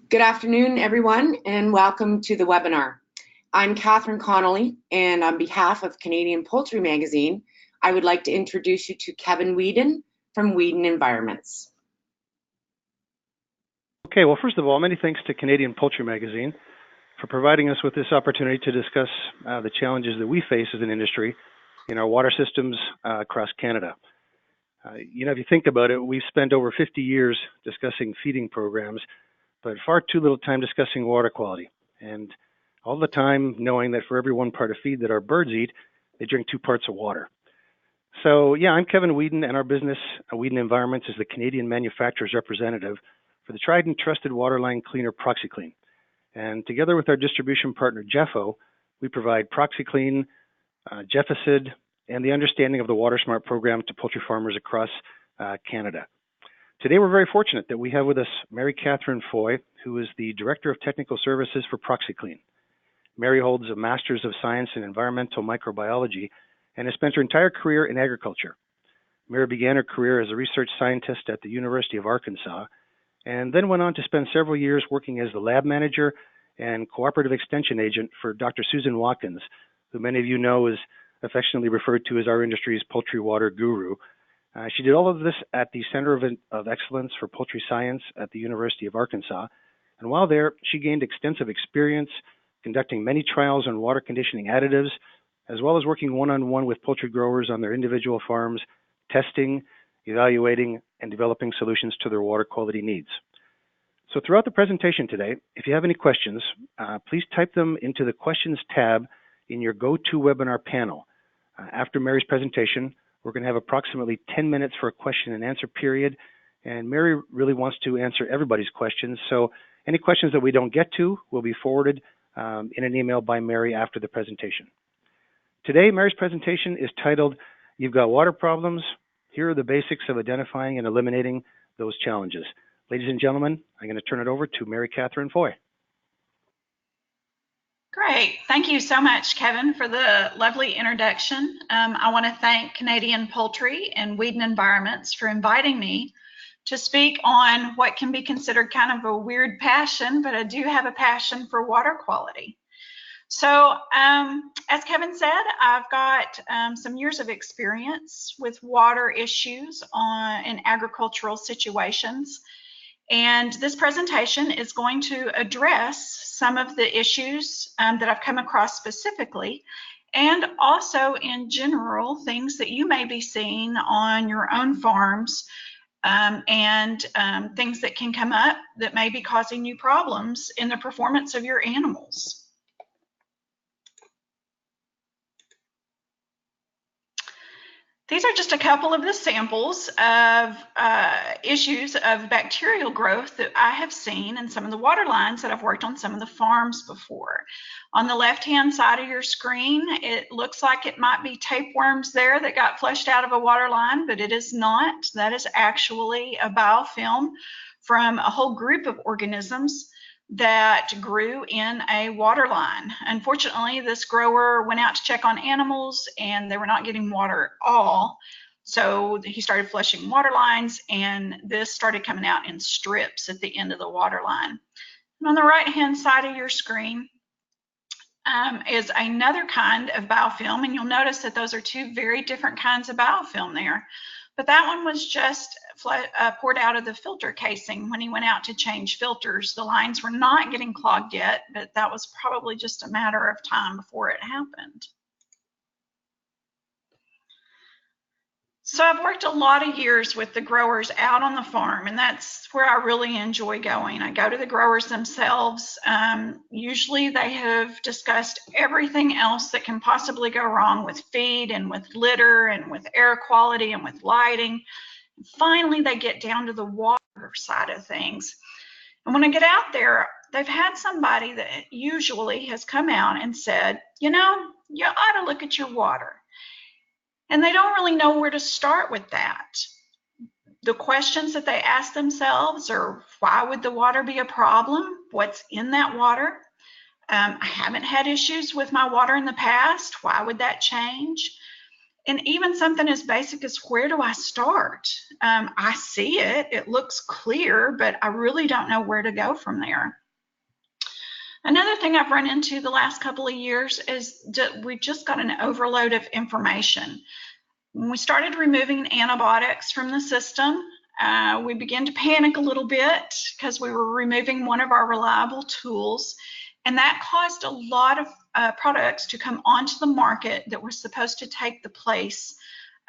Good afternoon, everyone, and welcome to the webinar. I'm Katherine Connolly, and on behalf of Canadian Poultry Magazine, I would like to introduce you to Kevin Whedon from Whedon Environments. Okay, well, first of all, many thanks to Canadian Poultry Magazine for providing us with this opportunity to discuss the challenges that we face as an industry in our water systems across Canada. If you think about it, we've spent over 50 years discussing feeding programs, but far too little time discussing water quality. And all the time knowing that for every 1 part of feed that our birds eat, they drink 2 parts of water. So yeah, I'm Kevin Whedon, and our business, Whedon Environments, is the Canadian manufacturer's representative for the tried and trusted waterline cleaner Proxy-Clean. And together with our distribution partner, Jeffo, we provide Proxy-Clean, Jeffacid, and the understanding of the Water Smart program to poultry farmers across Canada. Today, we're very fortunate that we have with us Mary Katherine Foy, who is the Director of Technical Services for Proxy-Clean. Mary holds a Master's of Science in Environmental Microbiology and has spent her entire career in agriculture. Mary began her career as a research scientist at the University of Arkansas, and then went on to spend several years working as the lab manager and cooperative extension agent for Dr. Susan Watkins, who many of you know is affectionately referred to as our industry's poultry water guru. She did all of this at the Center of Excellence for Poultry Science at the University of Arkansas. And while there, she gained extensive experience conducting many trials on water conditioning additives, as well as working one-on-one with poultry growers on their individual farms, testing, evaluating, and developing solutions to their water quality needs. So throughout the presentation today, if you have any questions, please type them into the Questions tab in your GoToWebinar panel. After Mary's presentation, we're going to have approximately 10 minutes for a question and answer period, and Mary really wants to answer everybody's questions, so any questions that we don't get to will be forwarded in an email by Mary after the presentation. Today, Mary's presentation is titled, "You've Got Water Problems. Here are the basics of identifying and eliminating those challenges." Ladies and gentlemen, I'm going to turn it over to Mary Katherine Foy. Great. Thank you so much, Kevin, for the lovely introduction. I want to thank Canadian Poultry and Whedon Environments for inviting me to speak on what can be considered kind of a weird passion, but I do have a passion for water quality. So as Kevin said, I've got some years of experience with water issues in agricultural situations. And this presentation is going to address some of the issues that I've come across specifically, and also in general, things that you may be seeing on your own farms, and things that can come up that may be causing you problems in the performance of your animals. These are just a couple of the samples of issues of bacterial growth that I have seen in some of the water lines that I've worked on some of the farms before. On the left-hand side of your screen, it looks like it might be tapeworms there that got flushed out of a water line, but it is not. That is actually a biofilm from a whole group of organisms that grew in a water line. Unfortunately, this grower went out to check on animals and they were not getting water at all. So he started flushing water lines, and this started coming out in strips at the end of the water line. And on the right-hand side of your screen is another kind of biofilm, and you'll notice that those are 2 very different kinds of biofilm there. But that one was just poured out of the filter casing when he went out to change filters. The lines were not getting clogged yet, but that was probably just a matter of time before it happened. So I've worked a lot of years with the growers out on the farm, and that's where I really enjoy going. I go to the growers themselves. Usually they have discussed everything else that can possibly go wrong with feed and with litter and with air quality and with lighting. And finally, they get down to the water side of things. And when I get out there, they've had somebody that usually has come out and said, you know, you ought to look at your water. And they don't really know where to start with that. The questions that they ask themselves are, why would the water be a problem? What's in that water? I haven't had issues with my water in the past. Why would that change? And even something as basic as, where do I start? I see it, it looks clear, but I really don't know where to go from there. Another thing I've run into the last couple of years is that we just got an overload of information. When we started removing antibiotics from the system, we began to panic a little bit because we were removing one of our reliable tools, and that caused a lot of products to come onto the market that were supposed to take the place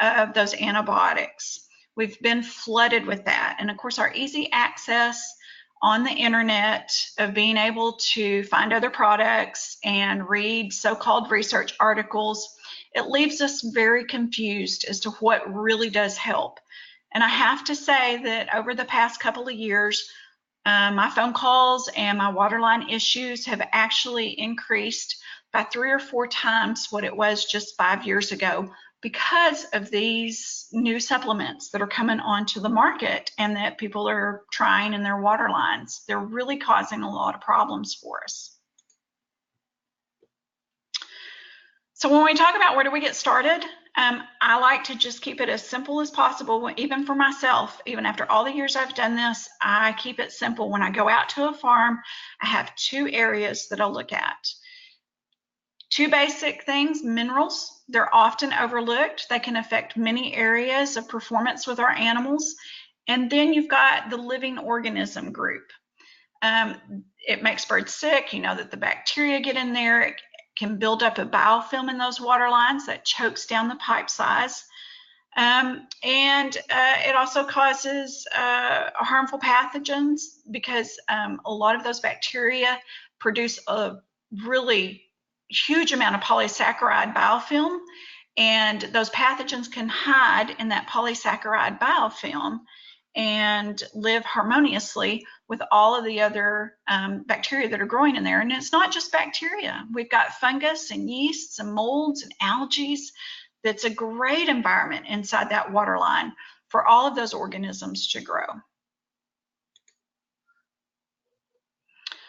of those antibiotics. We've been flooded with that, and of course our easy access on the internet of being able to find other products and read so-called research articles, it leaves us very confused as to what really does help. And I have to say that over the past couple of years, my phone calls and my waterline issues have actually increased by 3 or 4 times what it was just 5 years ago, because of these new supplements that are coming onto the market and that people are trying in their water lines. They're really causing a lot of problems for us. So when we talk about where do we get started, I like to just keep it as simple as possible, even for myself. Even after all the years I've done this, I keep it simple. When I go out to a farm, I have 2 areas that I'll look at. 2 basic things: minerals. They're often overlooked. They can affect many areas of performance with our animals. And then you've got the living organism group. It makes birds sick. You know that the bacteria get in there. It can build up a biofilm in those water lines that chokes down the pipe size. It also causes harmful pathogens, because a lot of those bacteria produce a really huge amount of polysaccharide biofilm, and those pathogens can hide in that polysaccharide biofilm and live harmoniously with all of the other bacteria that are growing in there. And it's not just bacteria. We've got fungus and yeasts and molds and algae. That's a great environment inside that water line for all of those organisms to grow.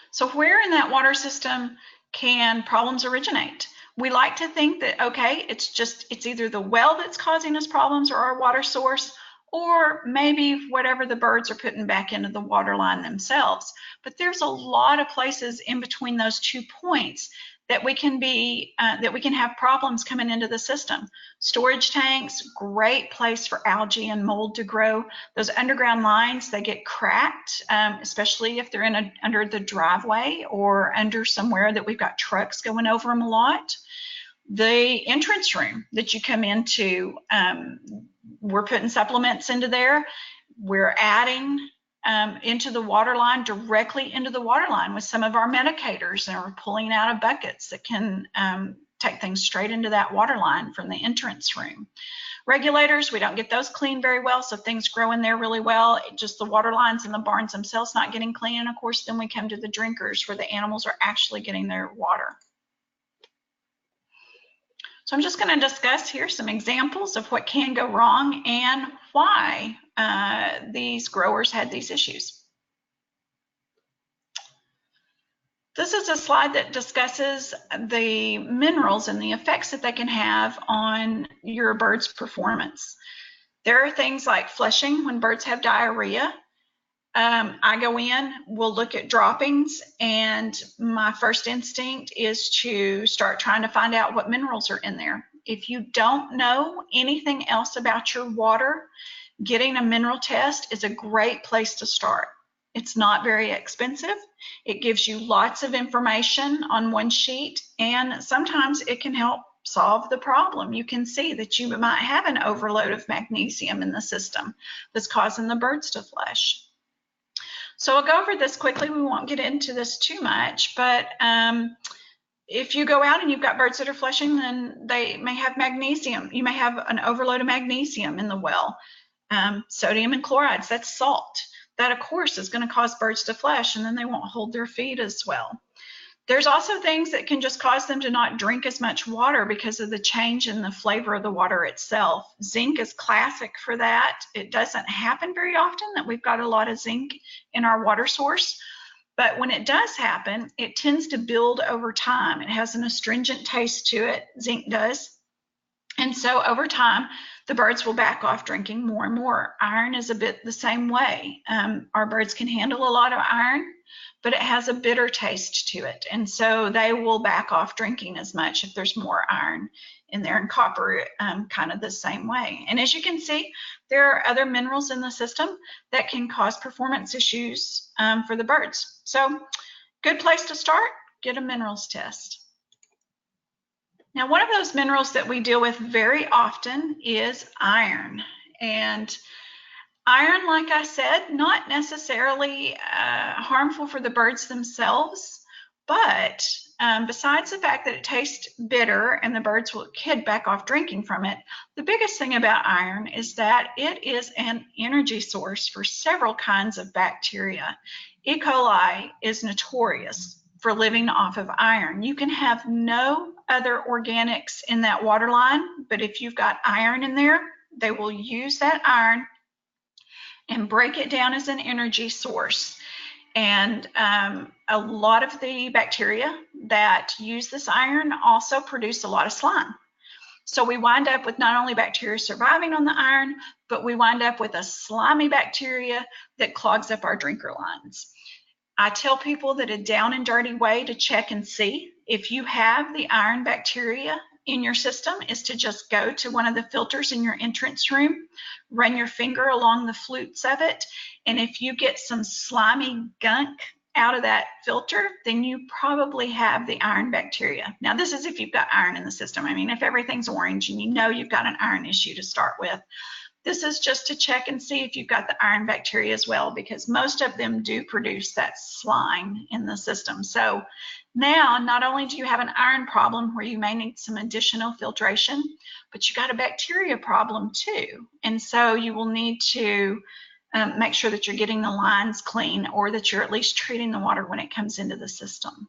So where in that water system can problems originate? We like to think that, okay, it's either the well that's causing us problems or our water source, or maybe whatever the birds are putting back into the water line themselves. But there's a lot of places in between those 2 points that we can have problems coming into the system. Storage tanks, great place for algae and mold to grow. Those underground lines, they get cracked, especially if they're under the driveway or under somewhere that we've got trucks going over them a lot. The entrance room that you come into, we're putting supplements into there. We're adding into the water line, directly into the water line with some of our medicators, and we're pulling out of buckets that can take things straight into that water line from the entrance room. Regulators, we don't get those cleaned very well, so things grow in there really well. Just the water lines and the barns themselves not getting clean. And of course, then we come to the drinkers, where the animals are actually getting their water. So I'm just going to discuss here some examples of what can go wrong and why these growers had these issues. This is a slide that discusses the minerals and the effects that they can have on your bird's performance. There are things like flushing when birds have diarrhea. I go in, we'll look at droppings, and my first instinct is to start trying to find out what minerals are in there. If you don't know anything else about your water, getting a mineral test is a great place to start. It's not very expensive. It gives you lots of information on one sheet, and sometimes it can help solve the problem. You can see that you might have an overload of magnesium in the system that's causing the birds to flush. So I'll go over this quickly. We won't get into this too much, but if you go out and you've got birds that are flushing, then they may have magnesium. You may have an overload of magnesium in the well. Sodium and chlorides, that's salt. That, of course, is going to cause birds to flush, and then they won't hold their feed as well. There's also things that can just cause them to not drink as much water because of the change in the flavor of the water itself. Zinc is classic for that. It doesn't happen very often that we've got a lot of zinc in our water source, but when it does happen, it tends to build over time. It has an astringent taste to it, zinc does. And so over time, the birds will back off drinking more and more. Iron is a bit the same way. Our birds can handle a lot of iron, but it has a bitter taste to it. And so they will back off drinking as much if there's more iron in there, and copper kind of the same way. And as you can see, there are other minerals in the system that can cause performance issues for the birds. So good place to start, get a minerals test. Now, one of those minerals that we deal with very often is iron. And iron, like I said, not necessarily harmful for the birds themselves, but besides the fact that it tastes bitter and the birds could back off drinking from it, the biggest thing about iron is that it is an energy source for several kinds of bacteria. E. coli is notorious for living off of iron. You can have no other organics in that water line, but if you've got iron in there, they will use that iron and break it down as an energy source. And a lot of the bacteria that use this iron also produce a lot of slime. So we wind up with not only bacteria surviving on the iron, but we wind up with a slimy bacteria that clogs up our drinker lines. I tell people that a down and dirty way to check and see if you have the iron bacteria in your system is to just go to one of the filters in your entrance room, run your finger along the flutes of it, and if you get some slimy gunk out of that filter, then you probably have the iron bacteria. Now, this is if you've got iron in the system. I mean, if everything's orange and you know you've got an iron issue to start with, this is just to check and see if you've got the iron bacteria as well, because most of them do produce that slime in the system. So now, not only do you have an iron problem where you may need some additional filtration, but you got a bacteria problem too. And so you will need to make sure that you're getting the lines clean, or that you're at least treating the water when it comes into the system.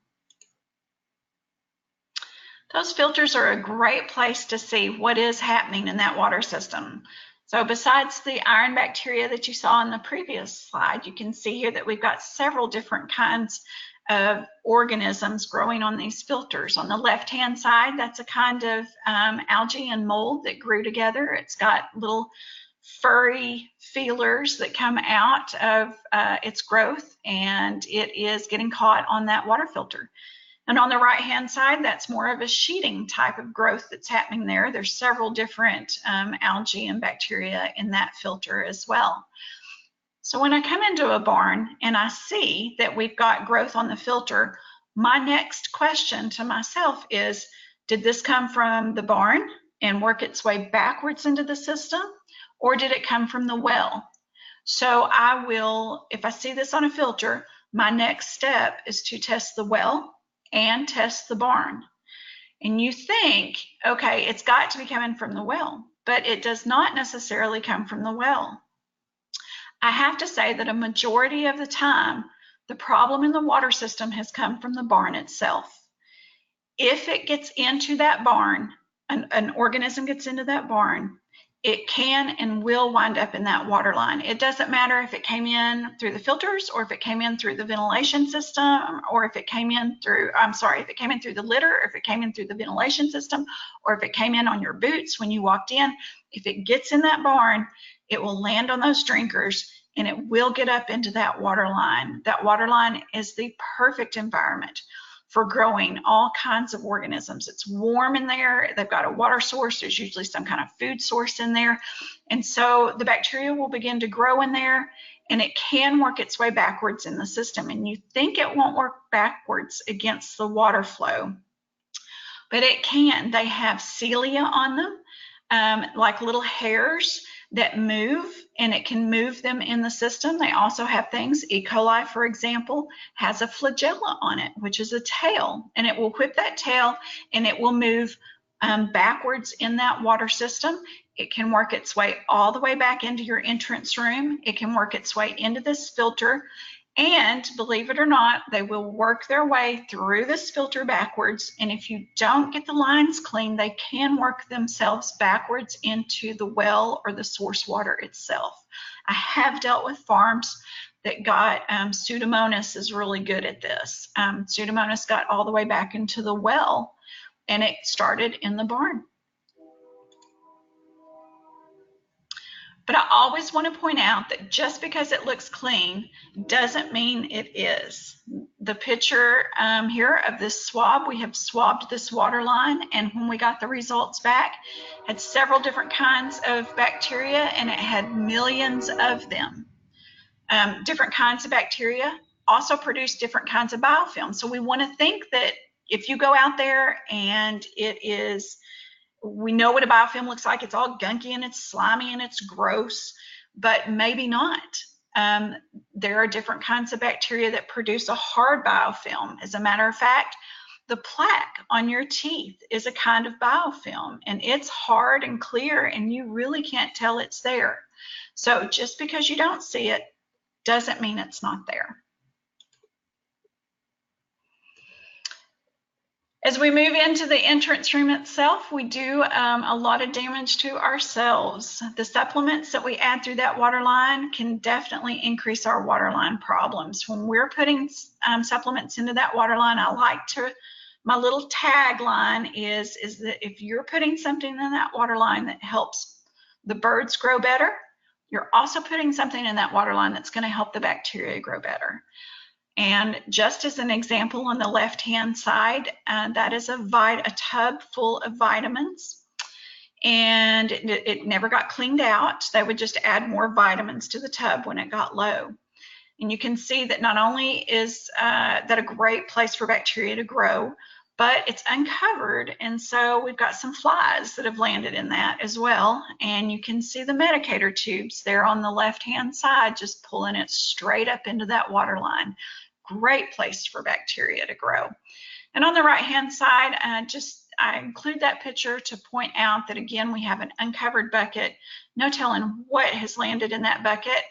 Those filters are a great place to see what is happening in that water system. So besides the iron bacteria that you saw in the previous slide, you can see here that we've got several different kinds of organisms growing on these filters. On the left-hand side, that's a kind of algae and mold that grew together. It's got little furry feelers that come out of its growth, and it is getting caught on that water filter. And on the right-hand side, that's more of a sheeting type of growth that's happening there. There's several different algae and bacteria in that filter as well. So when I come into a barn and I see that we've got growth on the filter, my next question to myself is, did this come from the barn and work its way backwards into the system, or did it come from the well? So I will, if I see this on a filter, my next step is to test the well and test the barn. And you think, okay, it's got to be coming from the well, but it does not necessarily come from the well. I have to say that a majority of the time, the problem in the water system has come from the barn itself. If it gets into that barn, an organism gets into that barn, it can and will wind up in that water line. It doesn't matter if it came in through the filters, or if it came in through the ventilation system, or if it came in through, if it came in through the litter, or if it came in through the ventilation system, or if it came in on your boots when you walked in. If it gets in that barn, it will land on those drinkers and it will get up into that water line. That water line is the perfect environment for growing all kinds of organisms. It's warm in there. They've got a water source. There's usually some kind of food source in there. And so the bacteria will begin to grow in there, and it can work its way backwards in the system. And you think it won't work backwards against the water flow, but it can. They have cilia on them, like little hairs that move, and it can move them in the system. They also have things, E. coli, for example, has a flagella on it, which is a tail, and it will whip that tail and it will move backwards in that water system. It can work its way all the way back into your entrance room. It can work its way into this filter. And believe it or not, they will work their way through this filter backwards. And if you don't get the lines clean, they can work themselves backwards into the well or the source water itself. I have dealt with farms that got Pseudomonas is really good at this. Pseudomonas got all the way back into the well, and it started in the barn. But I always want to point out that just because it looks clean doesn't mean it is. The picture here of this swab, we have swabbed this water line, and when we got the results back, had several different kinds of bacteria, and it had millions of them. Different kinds of bacteria also produce different kinds of biofilm. So we want to think that if you go out there and we know what a biofilm looks like. It's all gunky and it's slimy and it's gross, but maybe not. There are different kinds of bacteria that produce a hard biofilm. As a matter of fact, the plaque on your teeth is a kind of biofilm, and it's hard and clear, and you really can't tell it's there. So just because you don't see it doesn't mean it's not there. As we move into the entrance room itself, we do a lot of damage to ourselves. The supplements that we add through that water line can definitely increase our water line problems. When we're putting supplements into that water line, my little tagline is that if you're putting something in that water line that helps the birds grow better, you're also putting something in that water line that's going to help the bacteria grow better. And just as an example, on the left-hand side, that is a tub full of vitamins, and it never got cleaned out. They would just add more vitamins to the tub when it got low. And you can see that not only is that a great place for bacteria to grow, but it's uncovered, and so we've got some flies that have landed in that as well. And you can see the medicator tubes there on the left-hand side just pulling it straight up into that water line. Great place for bacteria to grow. And on the right-hand side, I include that picture to point out that, again, we have an uncovered bucket. No telling what has landed in that bucket,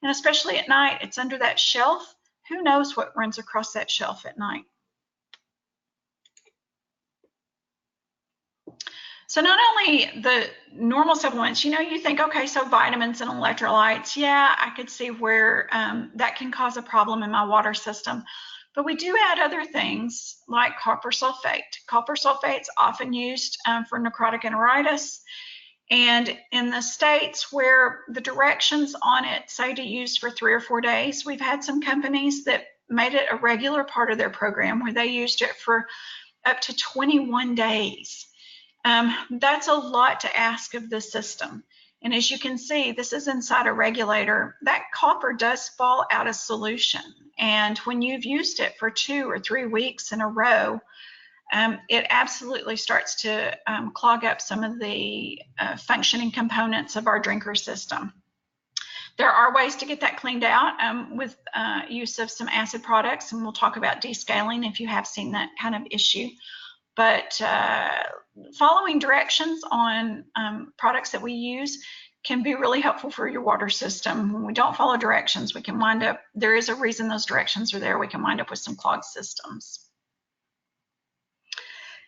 and especially at night, it's under that shelf. Who knows what runs across that shelf at night? So not only the normal supplements, you think, okay, so vitamins and electrolytes, yeah, I could see where that can cause a problem in my water system. But we do add other things like copper sulfate. Copper sulfate's often used for necrotic enteritis. And in the states where the directions on it say to use for 3 or 4 days, we've had some companies that made it a regular part of their program where they used it for up to 21 days. That's a lot to ask of the system. And as you can see, this is inside a regulator. That copper does fall out of solution. And when you've used it for 2 or 3 weeks in a row, it absolutely starts to clog up some of the functioning components of our drinker system. There are ways to get that cleaned out with use of some acid products, and we'll talk about descaling if you have seen that kind of issue. But following directions on products that we use can be really helpful for your water system. When we don't follow directions, we can wind up, there is a reason those directions are there, we can wind up with some clogged systems.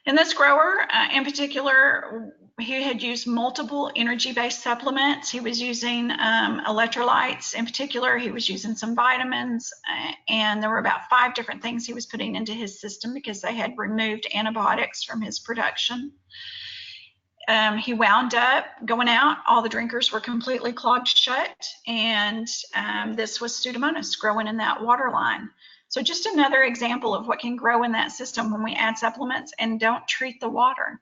In this grower, in particular, he had used multiple energy-based supplements. He was using electrolytes. In particular, he was using some vitamins, and there were about 5 different things he was putting into his system because they had removed antibiotics from his production. He wound up going out. All the drinkers were completely clogged shut, and this was Pseudomonas growing in that water line. So just another example of what can grow in that system when we add supplements and don't treat the water.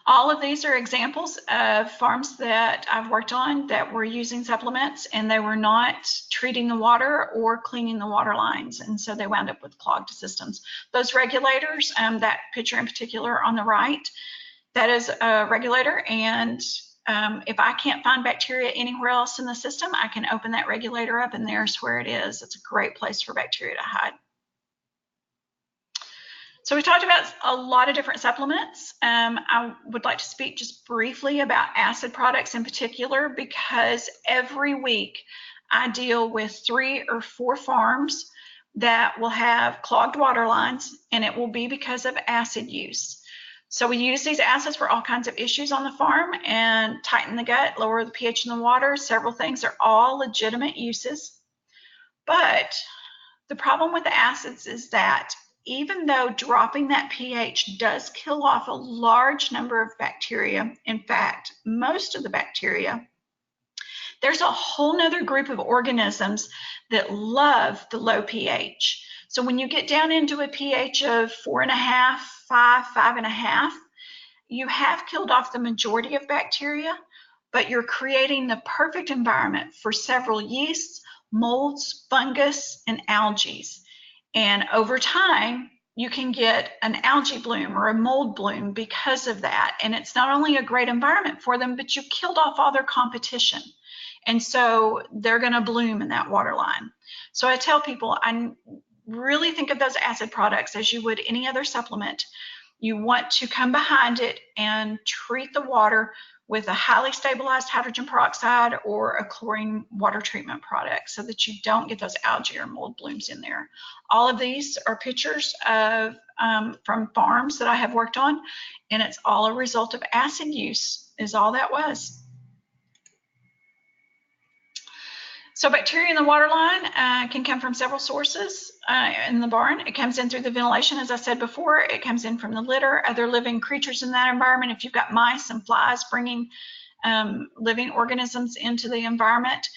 All of these are examples of farms that I've worked on that were using supplements and they were not treating the water or cleaning the water lines, and so they wound up with clogged systems. Those regulators, that picture in particular on the right, that is a regulator, and if I can't find bacteria anywhere else in the system, I can open that regulator up and there's where it is. It's a great place for bacteria to hide. So we talked about a lot of different supplements. I would like to speak just briefly about acid products in particular, because every week I deal with 3 or 4 farms that will have clogged water lines, and it will be because of acid use. So we use these acids for all kinds of issues on the farm, and tighten the gut, lower the pH in the water, several things. Are all legitimate uses. But the problem with the acids is that even though dropping that pH does kill off a large number of bacteria, in fact, most of the bacteria, there's a whole nother group of organisms that love the low pH. So when you get down into a pH of 4.5, 5, 5.5, you have killed off the majority of bacteria, but you're creating the perfect environment for several yeasts, molds, fungus, and algae. And over time, you can get an algae bloom or a mold bloom because of that. And it's not only a great environment for them, but you've killed off all their competition. And so they're going to bloom in that water line. So I tell people, I really think of those acid products as you would any other supplement. You want to come behind it and treat the water with a highly stabilized hydrogen peroxide or a chlorine water treatment product so that you don't get those algae or mold blooms in there. All of these are pictures of from farms that I have worked on, and it's all a result of acid use is all that was. So bacteria in the water line can come from several sources in the barn. It comes in through the ventilation, as I said before. It comes in from the litter, other living creatures in that environment. If you've got mice and flies bringing living organisms into the environment,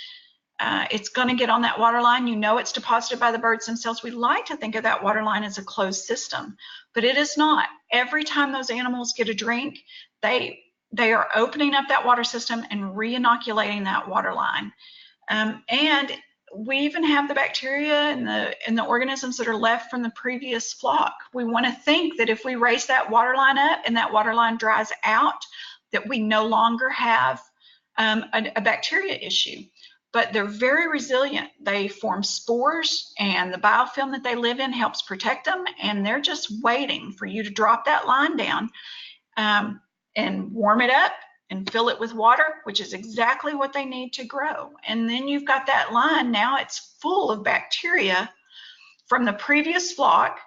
it's going to get on that water line. You know it's deposited by the birds themselves. We like to think of that water line as a closed system, but it is not. Every time those animals get a drink, they are opening up that water system and re-inoculating that water line. And we even have the bacteria and the organisms that are left from the previous flock. We want to think that if we raise that water line up and that water line dries out, that we no longer have a bacteria issue. But they're very resilient. They form spores, and the biofilm that they live in helps protect them, and they're just waiting for you to drop that line down and warm it up and fill it with water, which is exactly what they need to grow. And then you've got that line, now it's full of bacteria from the previous flock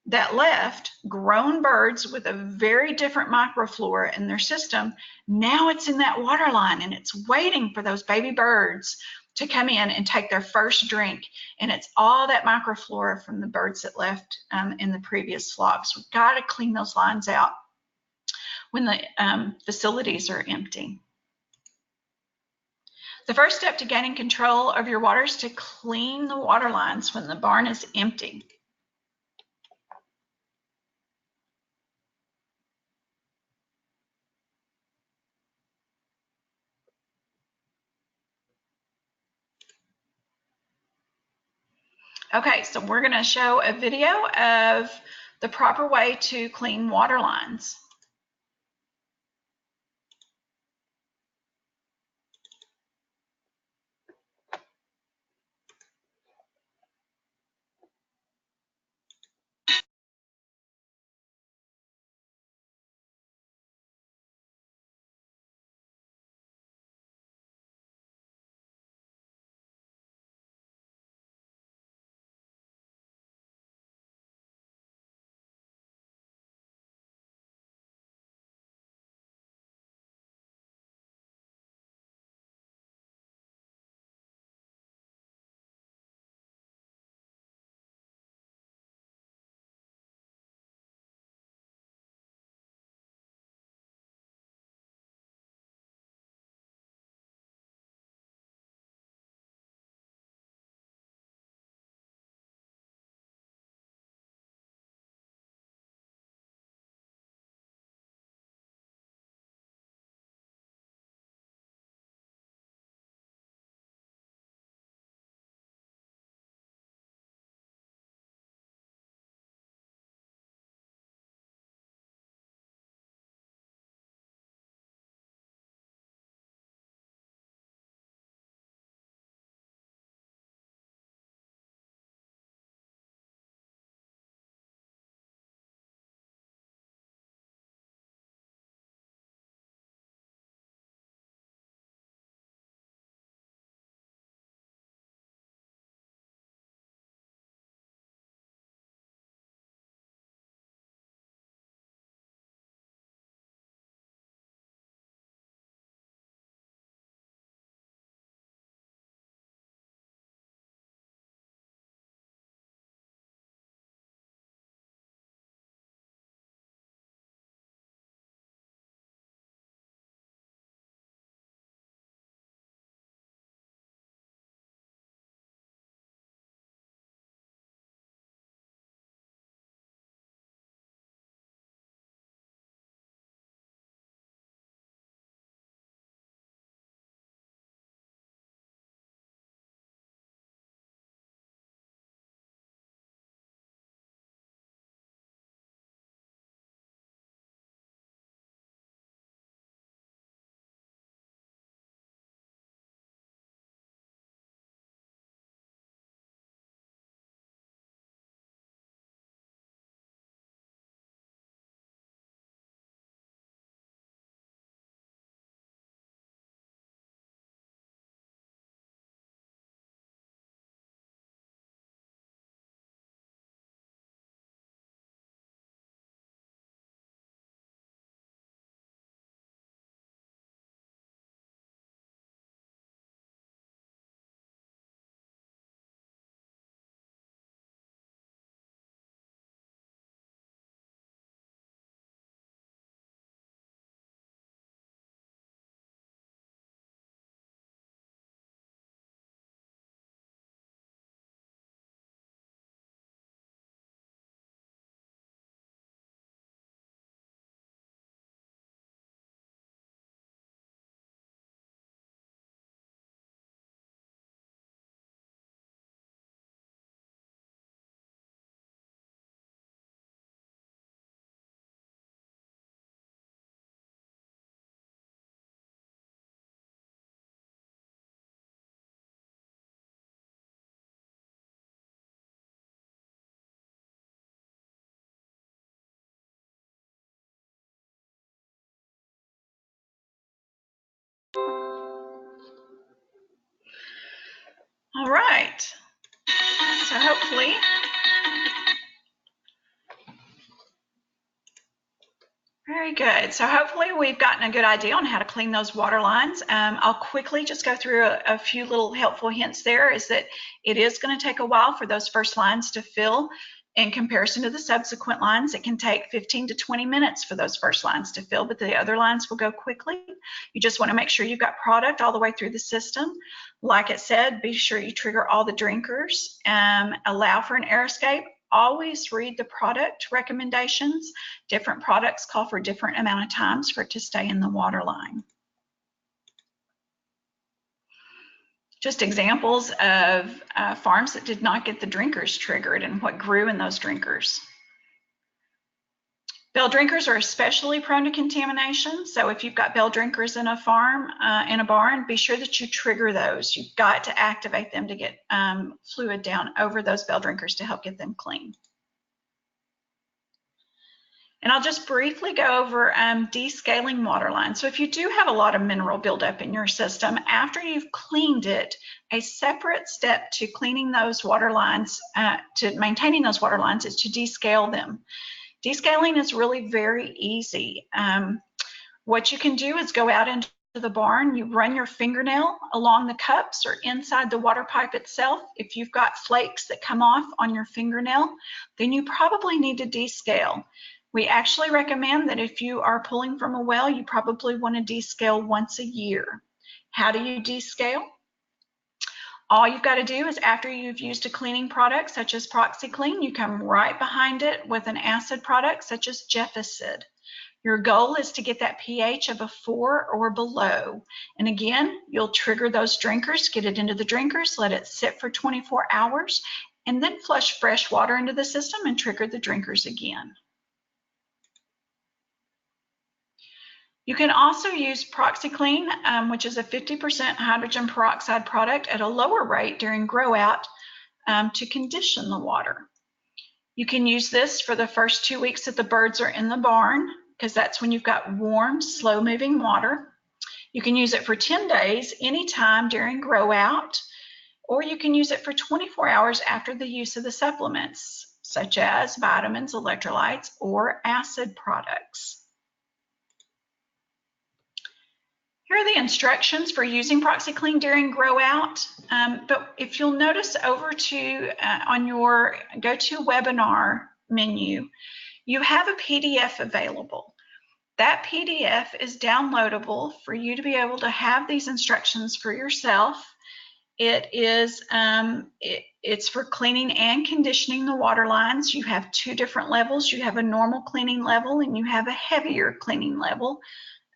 that left, grown birds with a very different microflora in their system. Now it's in that water line and it's waiting for those baby birds to come in and take their first drink. And it's all that microflora from the birds that left in the previous flocks. We've got to clean those lines out when the facilities are empty. The first step to gaining control of your water is to clean the water lines when the barn is empty. Okay, so we're going to show a video of the proper way to clean water lines. All right. So hopefully, very good. So hopefully we've gotten a good idea on how to clean those water lines. I'll quickly just go through a few little helpful hints there, is that it is going to take a while for those first lines to fill. In comparison to the subsequent lines, it can take 15 to 20 minutes for those first lines to fill, but the other lines will go quickly. You just want to make sure you've got product all the way through the system. Like it said, be sure you trigger all the drinkers, allow for an air escape. Always read the product recommendations. Different products call for different amount of times for it to stay in the water line. Just examples of farms that did not get the drinkers triggered and what grew in those drinkers. Bell drinkers are especially prone to contamination. So if you've got bell drinkers in a farm, in a barn, be sure that you trigger those. You've got to activate them to get fluid down over those bell drinkers to help get them clean. And I'll just briefly go over descaling water lines. So if you do have a lot of mineral buildup in your system, after you've cleaned it, a separate step to cleaning those water lines, to maintaining those water lines, is to descale them. Descaling is really very easy. What you can do is go out into the barn, you run your fingernail along the cups or inside the water pipe itself. If you've got flakes that come off on your fingernail, then you probably need to descale. We actually recommend that if you are pulling from a well, you probably want to descale once a year. How do you descale? All you've got to do is, after you've used a cleaning product such as Proxy-Clean, you come right behind it with an acid product such as Jeffacid. Your goal is to get that pH of a 4 or below. And again, you'll trigger those drinkers, get it into the drinkers, let it sit for 24 hours, and then flush fresh water into the system and trigger the drinkers again. You can also use Proxy-Clean, which is a 50% hydrogen peroxide product at a lower rate during grow out, to condition the water. You can use this for the first 2 weeks that the birds are in the barn, because that's when you've got warm, slow moving water. You can use it for 10 days anytime during grow out, or you can use it for 24 hours after the use of the supplements, such as vitamins, electrolytes, or acid products. Here are the instructions for using Proxy-Clean during grow out. But if you'll notice over to on your GoToWebinar menu, you have a PDF available. That PDF is downloadable for you to be able to have these instructions for yourself. It is it's for cleaning and conditioning the water lines. You have 2 different levels. You have a normal cleaning level and you have a heavier cleaning level.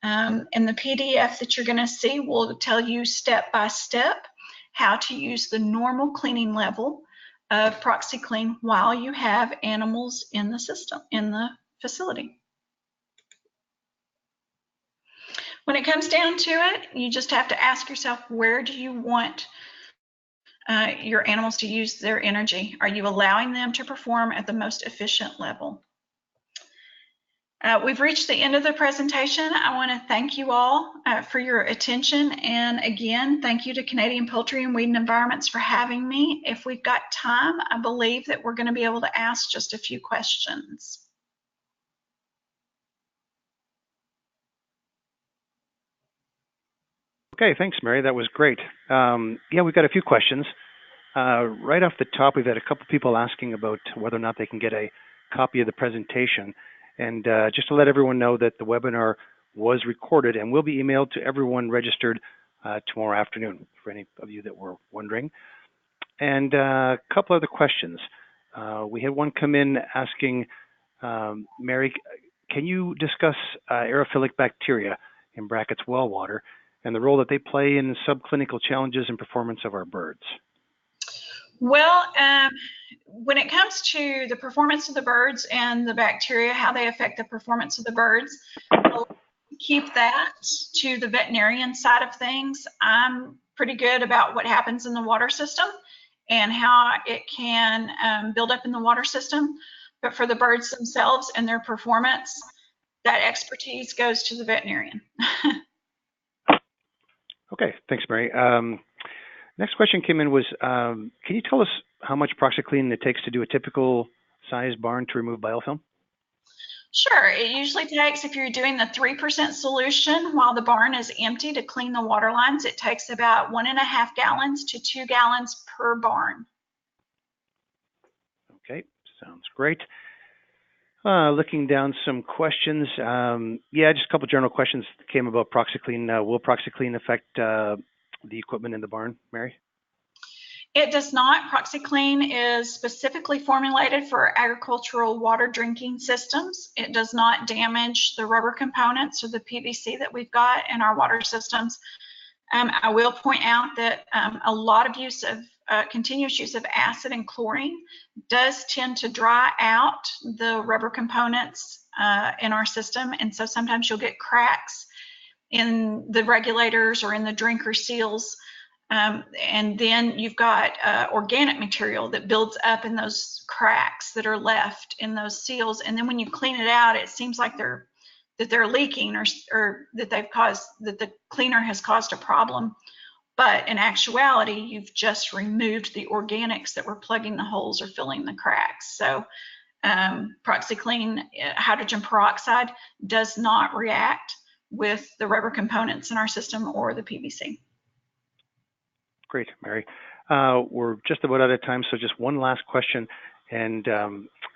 And the PDF that you're going to see will tell you step by step how to use the normal cleaning level of Proxy-Clean while you have animals in the system, in the facility. When it comes down to it, you just have to ask yourself, where do you want your animals to use their energy? Are you allowing them to perform at the most efficient level? We've reached the end of the presentation. I want to thank you all for your attention. And again, thank you to Canadian Poultry and Weed and Environments for having me. If we've got time, I believe that we're going to be able to ask just a few questions. Okay, thanks, Mary. That was great. Yeah, we've got a few questions. Right off the top, we've had a couple people asking about whether or not they can get a copy of the presentation. And just to let everyone know that the webinar was recorded and will be emailed to everyone registered tomorrow afternoon, for any of you that were wondering. And a couple other questions. We had one come in asking, Mary, can you discuss aerophilic bacteria, in brackets well water, and the role that they play in subclinical challenges and performance of our birds? Well, when it comes to the performance of the birds and the bacteria, how they affect the performance of the birds, I'll keep that to the veterinarian side of things. I'm pretty good about what happens in the water system and how it can build up in the water system. But for the birds themselves and their performance, that expertise goes to the veterinarian. Okay, thanks, Mary. Next question came in was, can you tell us how much Proxy-Clean it takes to do a typical size barn to remove biofilm? Sure, it usually takes, if you're doing the 3% solution while the barn is empty to clean the water lines, it takes about 1.5 gallons to 2 gallons per barn. Okay, sounds great. Looking down some questions. Yeah, just a couple general questions came about Proxy-Clean. Will Proxy-Clean affect the equipment in the barn, Mary? It does not. Proxy-Clean is specifically formulated for agricultural water drinking systems. It does not damage the rubber components or the PVC that we've got in our water systems. I will point out that a lot of use of continuous use of acid and chlorine does tend to dry out the rubber components in our system, and so sometimes you'll get cracks in the regulators or in the drinker seals. And then you've got organic material that builds up in those cracks that are left in those seals. And then when you clean it out, it seems like they're leaking or that the cleaner has caused a problem. But in actuality, you've just removed the organics that were plugging the holes or filling the cracks. So Proxy-Clean hydrogen peroxide does not react with the rubber components in our system or the PVC. Great, Mary. We're just about out of time, so just one last question. And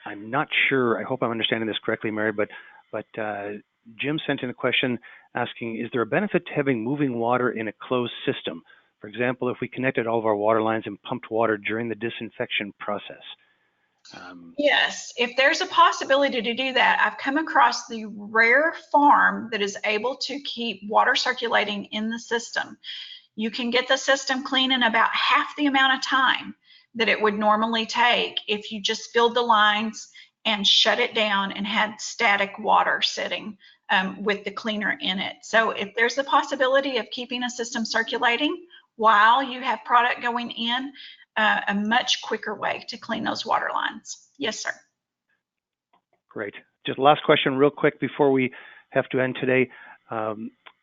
I'm not sure, I hope I'm understanding this correctly, Mary, but Jim sent in a question asking, is there a benefit to having moving water in a closed system? For example, if we connected all of our water lines and pumped water during the disinfection process. Yes, if there's a possibility to do that, I've come across the rare farm that is able to keep water circulating in the system. You can get the system clean in about half the amount of time that it would normally take if you just filled the lines and shut it down and had static water sitting with the cleaner in it. So if there's the possibility of keeping a system circulating while you have product going in, a much quicker way to clean those water lines. Yes, sir. Great. Just last question real quick before we have to end today.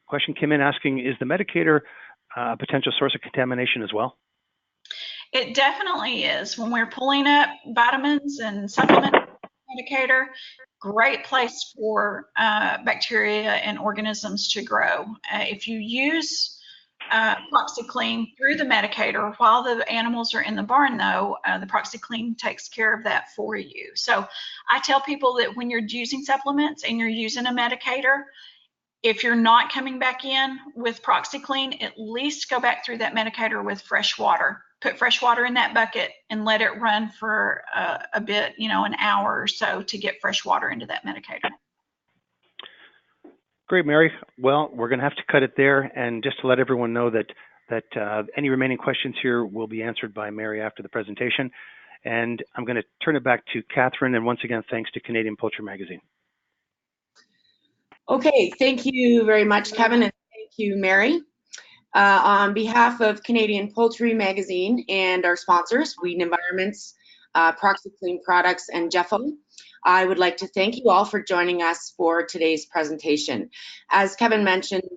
Question came in asking, is the medicator a potential source of contamination as well? It definitely is. When we're pulling up vitamins and supplement medicator, great place for bacteria and organisms to grow. If you use Proxy-Clean through the medicator while the animals are in the barn, though, the Proxy-Clean takes care of that for you. So I tell people that when you're using supplements and you're using a medicator, if you're not coming back in with Proxy-Clean, at least go back through that medicator with fresh water. Put fresh water in that bucket and let it run for a bit, an hour or so to get fresh water into that medicator. Great, Mary. Well, we're going to have to cut it there. And just to let everyone know that any remaining questions here will be answered by Mary after the presentation. And I'm going to turn it back to Katherine. And once again, thanks to Canadian Poultry Magazine. Okay, thank you very much, Kevin, and thank you, Mary. On behalf of Canadian Poultry Magazine and our sponsors, Weed Environments, Proxy-Clean Products, and Jeffo, I would like to thank you all for joining us for today's presentation. As Kevin mentioned,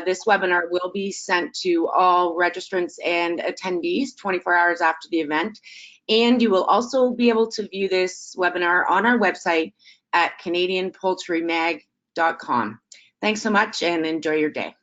this webinar will be sent to all registrants and attendees 24 hours after the event, and you will also be able to view this webinar on our website at canadianpoultrymag.com. Thanks so much and enjoy your day.